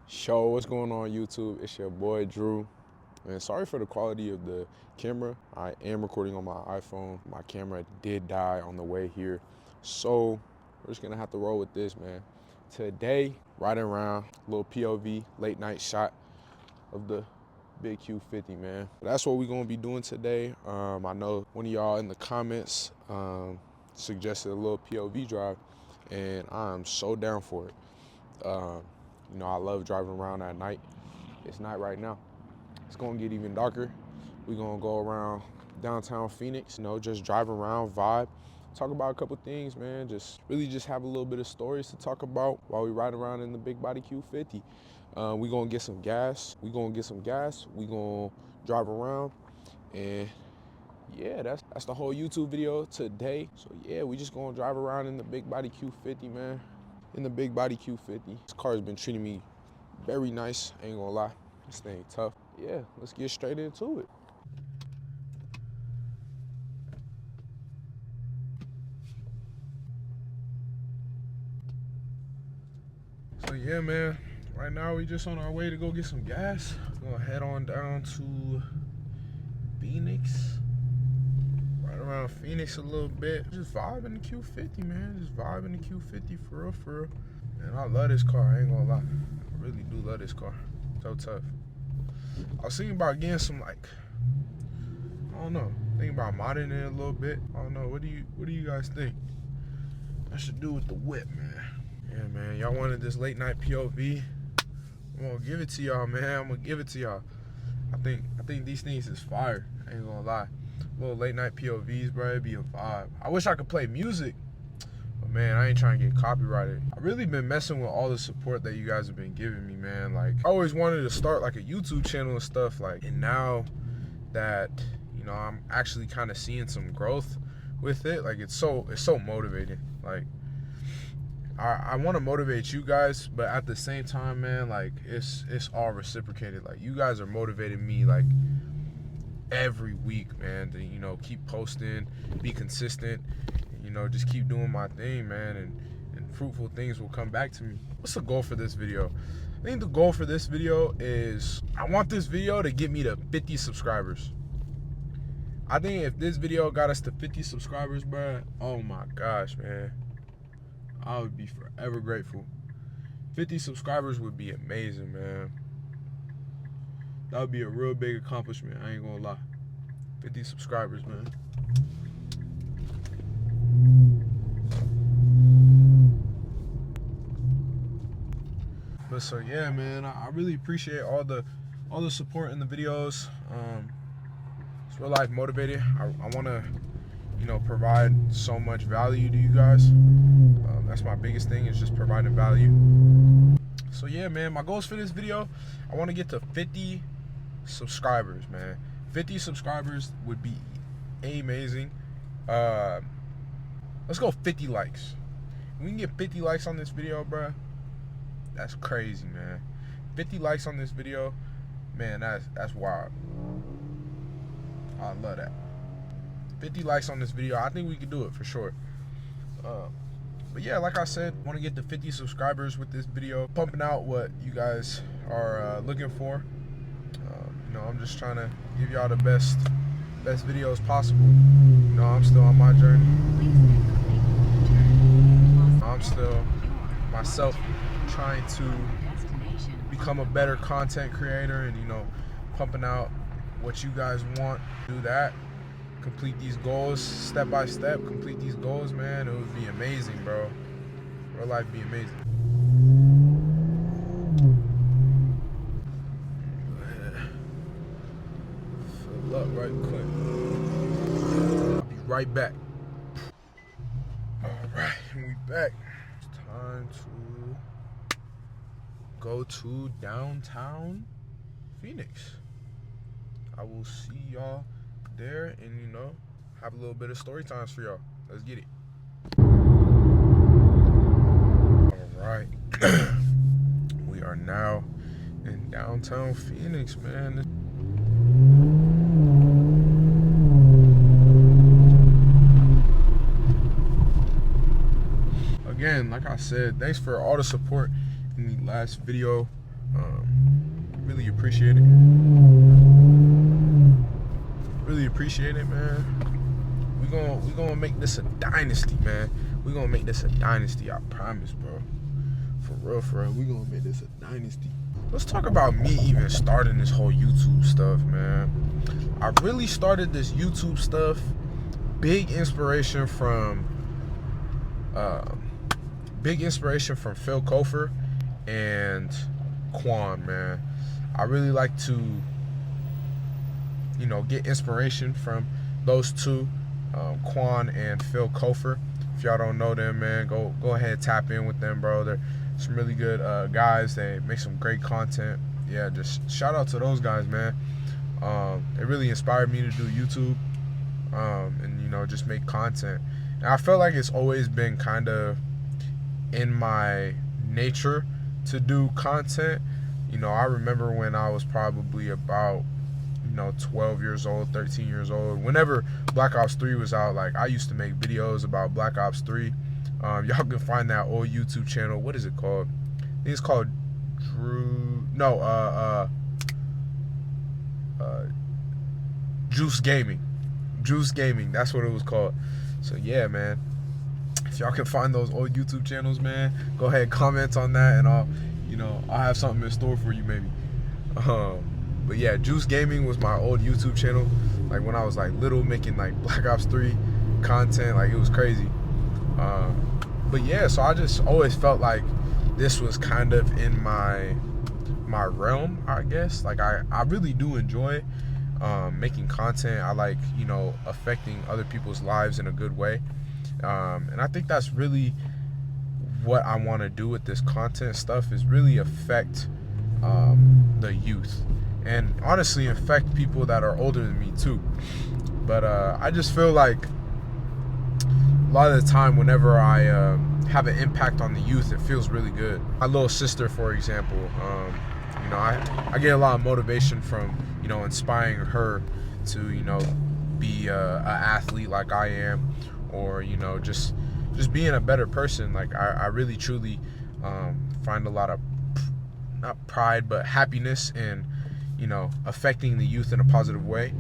Show, what's going on YouTube? It's your boy Drew. And sorry for the quality of the camera. I am recording on my iPhone. My camera did die on the way here. So we're just gonna have to roll with this, man. Today, riding around, a little POV, late night shot of the big Q50, man. That's what we're gonna be doing today. I know one of y'all in the comments suggested a little POV drive, and I'm so down for it. You know, I love driving around at night. It's night right now. It's gonna get even darker. We're gonna go around downtown Phoenix, you know, just drive around, vibe, talk about a couple things, man. Just really just have a little bit of stories to talk about while we ride around in the big body Q50. We're gonna get some gas. We're gonna drive around, and yeah, that's the whole YouTube video today. So yeah, we just gonna drive around in the big body Q50, man. In the big body Q50. This car has been treating me very nice, ain't gonna lie. This thing tough. Yeah, let's get straight into it. So yeah, man, right now we just on our way to go get some gas. We're gonna head on down to Phoenix. Right around Phoenix a little bit. Just vibing the Q50, man. Just vibing the Q50 for real, for real. And I love this car, I ain't gonna lie. I really do love this car. So tough. I was thinking about getting some, like, I don't know, thinking about modding it a little bit. I don't know, what do you guys think I should do with the whip, man? Yeah, man, y'all wanted this late night POV. I'm gonna give it to y'all, man. I'm gonna give it to y'all. I think these things is fire. I ain't gonna lie. Little late night POVs, bro, it'd be a vibe. I wish I could play music, but man, I ain't trying to get copyrighted. I really been messing with all the support that you guys have been giving me, man. Like, I always wanted to start like a YouTube channel and stuff, like, and now that, you know, I'm actually kind of seeing some growth with it, like, it's so motivating. Like, I want to motivate you guys, but at the same time, man, like, it's all reciprocated. Like, you guys are motivating me, like, every week, man, to, you know, keep posting, be consistent, you know, just keep doing my thing, man, and fruitful things will come back to me. What's the goal for this video? I think the goal for this video is, I want this video to get me to 50 subscribers. I think if this video got us to 50 subscribers, bro, oh my gosh, man, I would be forever grateful. 50 subscribers would be amazing, man. That would be a real big accomplishment, I ain't gonna lie. 50 subscribers, man. But so yeah, man, I really appreciate all the support in the videos. It's real life motivated. I wanna, you know, provide so much value to you guys. That's my biggest thing, is just providing value. So yeah, man, my goals for this video, I want to get to 50 subscribers, man. 50 subscribers would be amazing. Let's go 50 likes. If we can get 50 likes on this video, bro, that's crazy, man. 50 likes on this video, man, that's wild. I love that. 50 likes on this video, I think we can do it for sure. But yeah, like I said, want to get to 50 subscribers with this video, pumping out what you guys are looking for. You know, I'm just trying to give y'all the best videos possible. You know, I'm still on my journey. I'm still myself trying to become a better content creator, and, you know, pumping out what you guys want. Do that. Complete these goals step by step. Complete these goals, man. It would be amazing, bro. Real life be amazing. Fill up right quick. I'll be right back. All right, we back. It's time to go to downtown Phoenix. I will see y'all there, and, you know, have a little bit of story times for y'all. Let's get it. All right. We are now in downtown Phoenix, man. Again, like I said, thanks for all the support in the last video. Really appreciate it. Really appreciate it, man. We gonna make this a dynasty, man. We gonna make this a dynasty, I promise, bro. For real, we gonna make this a dynasty. Let's talk about me even starting this whole YouTube stuff, man. I really started this YouTube stuff. Big inspiration from Phil Kofer and Quan, man. I really like to, get inspiration from those two, Quan and Phil Kofer. If y'all don't know them, man, go ahead and tap in with them, bro. They're some really good guys. They make some great content. Yeah, just shout out to those guys, man. It really inspired me to do YouTube, and just make content. And I felt like it's always been kind of in my nature to do content. I remember when I was probably about 12 years old, 13 years old, whenever Black Ops 3 was out, like I used to make videos about Black Ops 3. Y'all can find that old YouTube channel. What is it called? I think it's called Juice Gaming. Juice Gaming, that's what it was called. So yeah, man, if y'all can find those old YouTube channels, man, go ahead and comment on that, and I'll have something in store for you, maybe. But yeah, Juice Gaming was my old YouTube channel, like when I was like little, making like Black Ops 3 content. Like it was crazy. But yeah, so I just always felt like this was kind of in my realm, I guess. Like I really do enjoy making content. I like affecting other people's lives in a good way, and I think that's really what I want to do with this content stuff, is really affect the youth, and honestly affect people that are older than me too. But I just feel like a lot of the time whenever I have an impact on the youth, it feels really good. My little sister, for example, I get a lot of motivation from inspiring her to be a athlete like I am, or just being a better person. Like I really truly find a lot of, not pride, but happiness in affecting the youth in a positive way.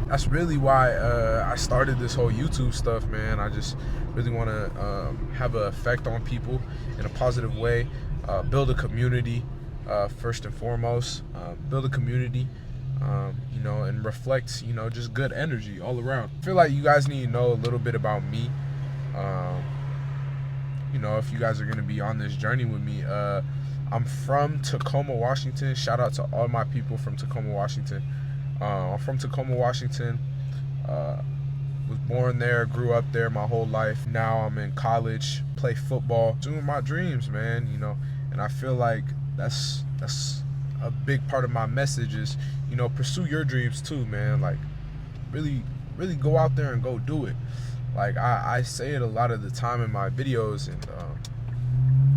That's really why I started this whole YouTube stuff, man. I just really want to have an effect on people in a positive way, build a community, first and foremost, build a community, and reflect, just good energy all around. I feel like you guys need to know a little bit about me. If you guys are going to be on this journey with me, I'm from Tacoma, Washington. Shout out to all my people from Tacoma, Washington. I'm from Tacoma, Washington. Was born there, grew up there my whole life. Now I'm in college, play football, doing my dreams, man. And I feel like that's a big part of my message is, pursue your dreams too, man. Like really go out there and go do it. Like I say it a lot of the time in my videos, and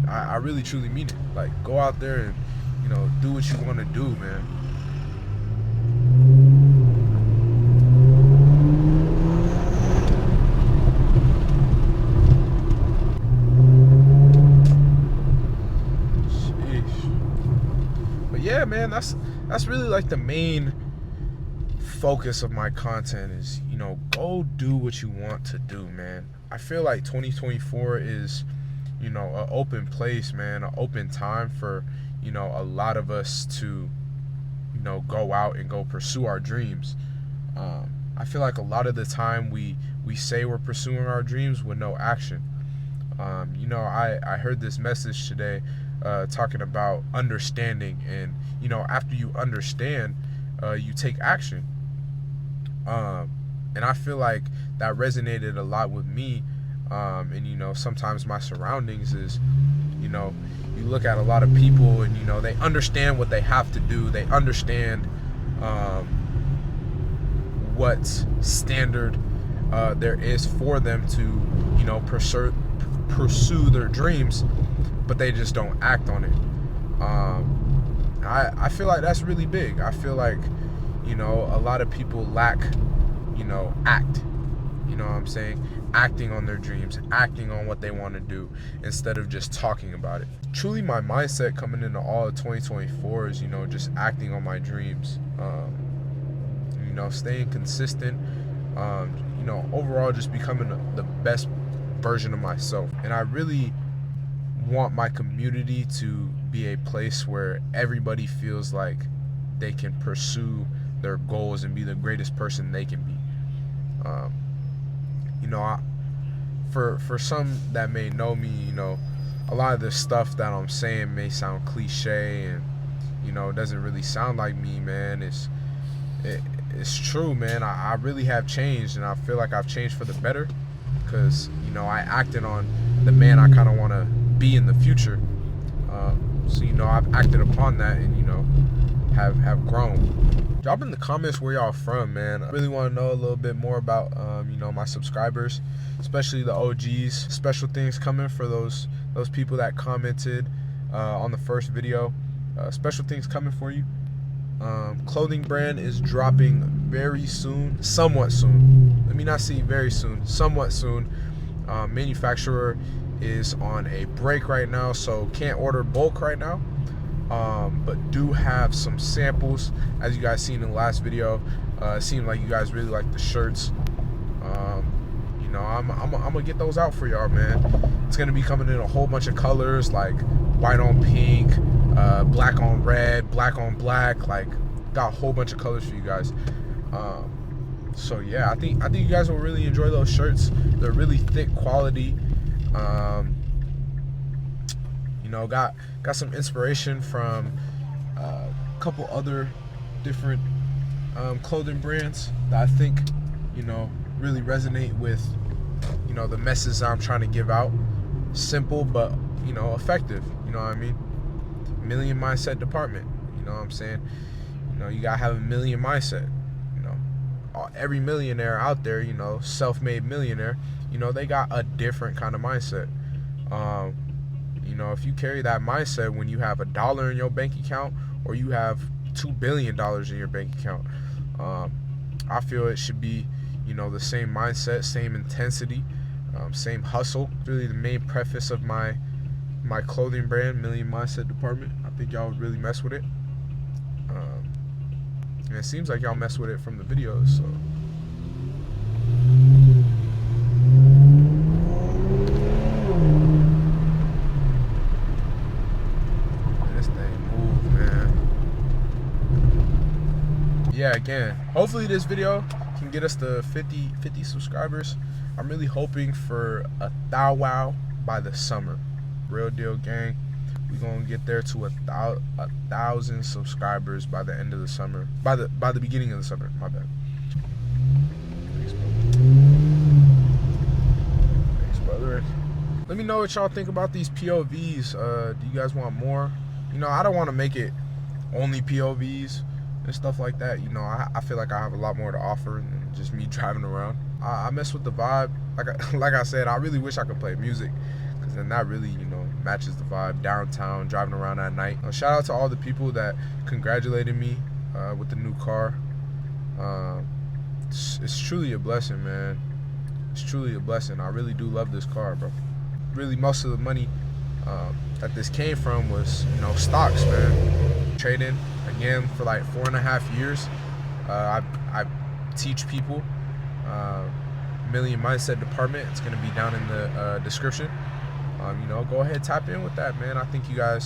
I really truly mean it. Like go out there and do what you want to do, man. Yeah, man, that's really like the main focus of my content is, go do what you want to do, man. I feel like 2024 is, an open place, man, an open time for, a lot of us to, go out and go pursue our dreams. I feel like a lot of the time we say we're pursuing our dreams with no action. I heard this message today talking about understanding, and after you understand, you take action, and I feel like that resonated a lot with me, and sometimes my surroundings is, you look at a lot of people and they understand what they have to do, they understand what standard there is for them to pursue their dreams, but they just don't act on it. I feel like that's really big. I feel like a lot of people lack act, what I'm saying. acting on their dreams, acting on what they want to do instead of just talking about it. Truly, my mindset coming into all of 2024 is, just acting on my dreams. Staying consistent. Overall, just becoming the best version of myself. And I really want my community to be a place where everybody feels like they can pursue their goals and be the greatest person they can be. For some that may know me, a lot of the stuff that I'm saying may sound cliche and it doesn't really sound like me, man. It's true, man. I really have changed, and I feel like I've changed for the better because I acted on the man I kind of want to be in the future. So I've acted upon that and have grown. Drop in the comments where y'all from, man. I really want to know a little bit more about my subscribers, especially the OGs. Special things coming for those people that commented on the first video. Special things coming for you. Clothing brand is dropping very soon, somewhat soon. Let me not say very soon, somewhat soon. Manufacturer is on a break right now, so can't order bulk right now. But do have some samples, as you guys seen in the last video. It seemed like you guys really like the shirts. I'm gonna get those out for y'all, man. It's gonna be coming in a whole bunch of colors, like white on pink, black on red, black on black. Like, got a whole bunch of colors for you guys. So yeah, I think you guys will really enjoy those shirts. They're really thick quality. Got some inspiration from a couple other different clothing brands that I think really resonate with the message I'm trying to give out. Simple but effective. You know what I mean? Million mindset department. You know what I'm saying? You gotta have a million mindset. Every millionaire out there, self-made millionaire, they got a different kind of mindset. If you carry that mindset when you have $1 in your bank account or you have $2 billion in your bank account, I feel it should be, the same mindset, same intensity, same hustle. Really the main preface of my clothing brand, Million Mindset Department. I think y'all would really mess with it. And it seems like y'all mess with it from the videos, so. This thing move, man. Yeah, again, hopefully this video can get us to 50 subscribers. I'm really hoping for a thou wow by the summer. Real deal, gang. We're gonna get there to 1,000 subscribers by the end of the summer. By the beginning of the summer. My bad. Thanks, brother. Let me know what y'all think about these POVs. Do you guys want more? I don't want to make it only POVs and stuff like that. I feel like I have a lot more to offer than just me driving around. I mess with the vibe. Like I said, I really wish I could play music, because then that really, matches the vibe. Downtown, driving around at night. Shout out to all the people that congratulated me with the new car. It's truly a blessing, man. It's truly a blessing. I really do love this car, bro. Really, most of the money that this came from was, stocks, man. Trading, again, for like 4.5 years. I teach people. Million Mindset Department. It's going to be down in the description. Go ahead, tap in with that, man. I think a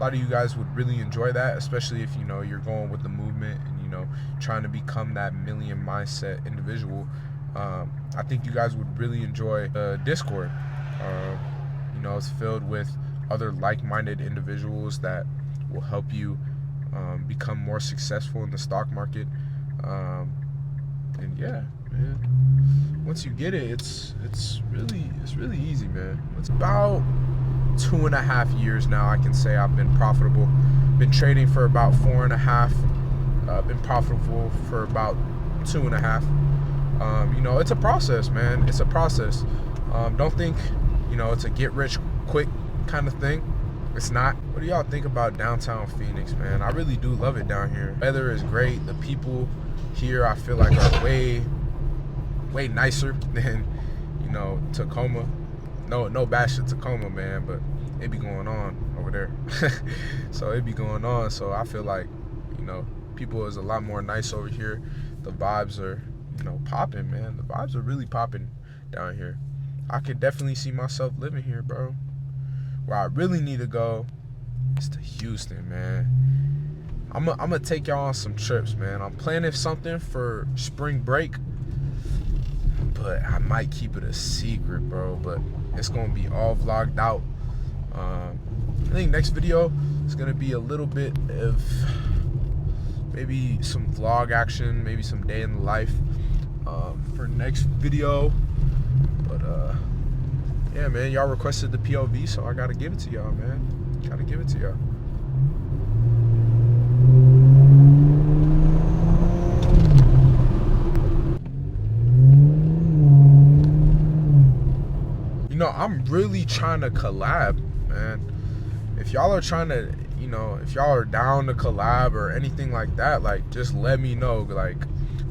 lot of you guys would really enjoy that, especially if you're going with the movement and trying to become that million mindset individual. I think you guys would really enjoy Discord. It's filled with other like-minded individuals that will help you become more successful in the stock market. And yeah, man, once you get it, it's really easy, man. It's about 2.5 years now, I can say I've been profitable. Been trading for about 4.5. Been profitable for about 2.5. It's a process, man. It's a process. Don't think it's a get rich quick kind of thing. It's not. What do y'all think about downtown Phoenix, man? I really do love it down here. Weather is great. The people here, I feel like, are way nicer than know, Tacoma. No bash to Tacoma, man, but it be going on over there. So it be going on. So I feel like, you know, people is a lot more nice over here. The vibes are, you know, popping, man. The vibes are really popping down here. I could definitely see myself living here, bro. Where I really need to go is to Houston, man. I'm gonna take y'all on some trips, man. I'm planning something for spring break, but I might keep it a secret, bro. But it's gonna be all vlogged out. I think next video is gonna be a little bit of maybe some vlog action, maybe some day in the life for next video. But yeah, man, y'all requested the POV, so I gotta give it to y'all, man. Gotta give it to y'all. You know, I'm really trying to collab, man. If y'all are trying to, you know, if y'all are down to collab or anything like that, like, just let me know. Like,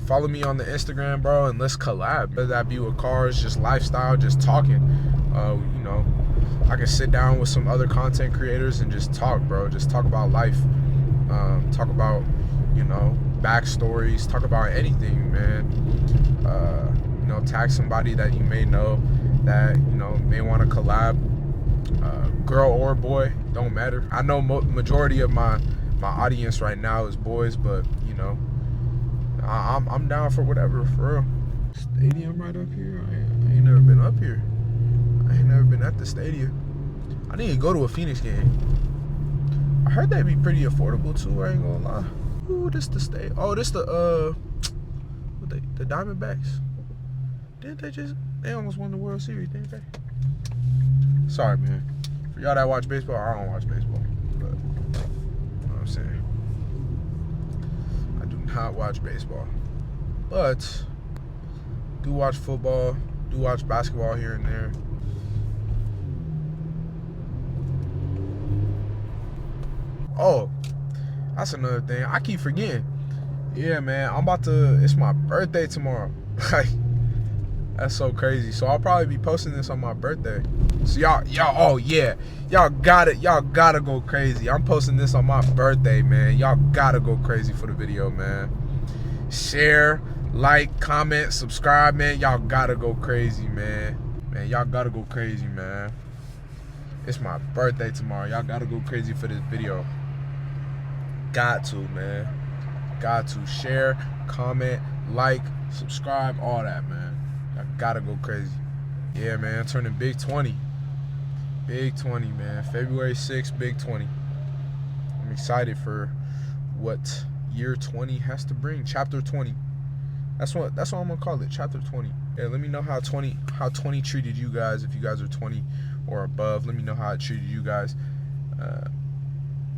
follow me on the Instagram, bro, and let's collab. Whether that be with cars, just lifestyle, just talking. You know, I can sit down with some other content creators and just talk, bro. Just talk about life. Talk about, you know, backstories. Talk about anything, man. You know, tag somebody that you may know that, you know, may want to collab. Girl or boy, don't matter. I know majority of my audience right now is boys, but, you know, I'm down for whatever, for real. Stadium right up here. I ain't never been up here. I ain't never been at the stadium. I need to go to a Phoenix game. I heard they'd be pretty affordable too, I ain't gonna lie. Ooh, this the state. Oh, this the the Diamondbacks. Didn't they almost won the World Series, didn't they? Sorry, man. For y'all that watch baseball, I don't watch baseball. But you know what I'm saying? I do not watch baseball. But do watch football, do watch basketball here and there. Oh, that's another thing. I keep forgetting. Yeah, man, it's my birthday tomorrow. Like, that's so crazy. So I'll probably be posting this on my birthday. So y'all, oh yeah, y'all gotta go crazy. I'm posting this on my birthday, man. Y'all gotta go crazy for the video, man. Share, like, comment, subscribe, man. Y'all gotta go crazy, man. Man, y'all gotta go crazy, man. It's my birthday tomorrow. Y'all gotta go crazy for this video. Got to, man. Got to. Share, comment, like, subscribe, all that, man. Y'all gotta go crazy. Yeah, man, turning big 20. Big 20, man. February 6th, big 20. I'm excited for what year 20 has to bring. Chapter 20. That's what I'm gonna call it. Chapter 20. Yeah, let me know how 20 treated you guys. If you guys are 20 or above, let me know how it treated you guys.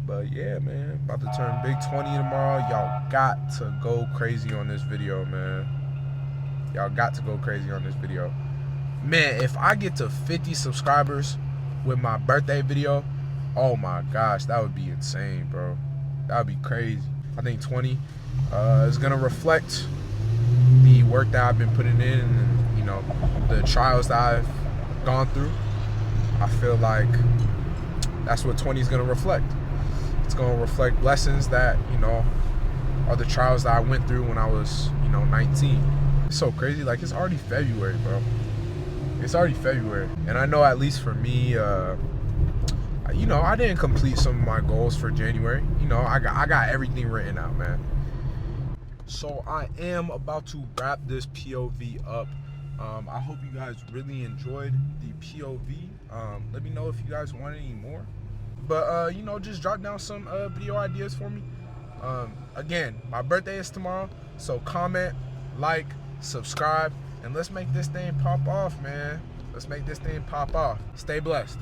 But yeah, man, about to turn big 20 tomorrow. Y'all got to go crazy on this video, man. Y'all got to go crazy on this video. Man, if I get to 50 subscribers with my birthday video, oh my gosh, that would be insane, bro. That would be crazy. I think 20 is gonna reflect the work that I've been putting in and, you know, the trials that I've gone through. I feel like that's what 20 is gonna reflect. It's gonna reflect lessons that, you know, are the trials that I went through when I was, you know, 19. It's so crazy. Like, it's already February, bro. It's already February. And I know, at least for me, you know, I didn't complete some of my goals for January. You know, I got everything written out, man. So I am about to wrap this POV up. I hope you guys really enjoyed the POV. Let me know if you guys want any more. But, you know, just drop down some video ideas for me. Again, my birthday is tomorrow. So comment, like, subscribe, and let's make this thing pop off, man. Let's make this thing pop off. Stay blessed.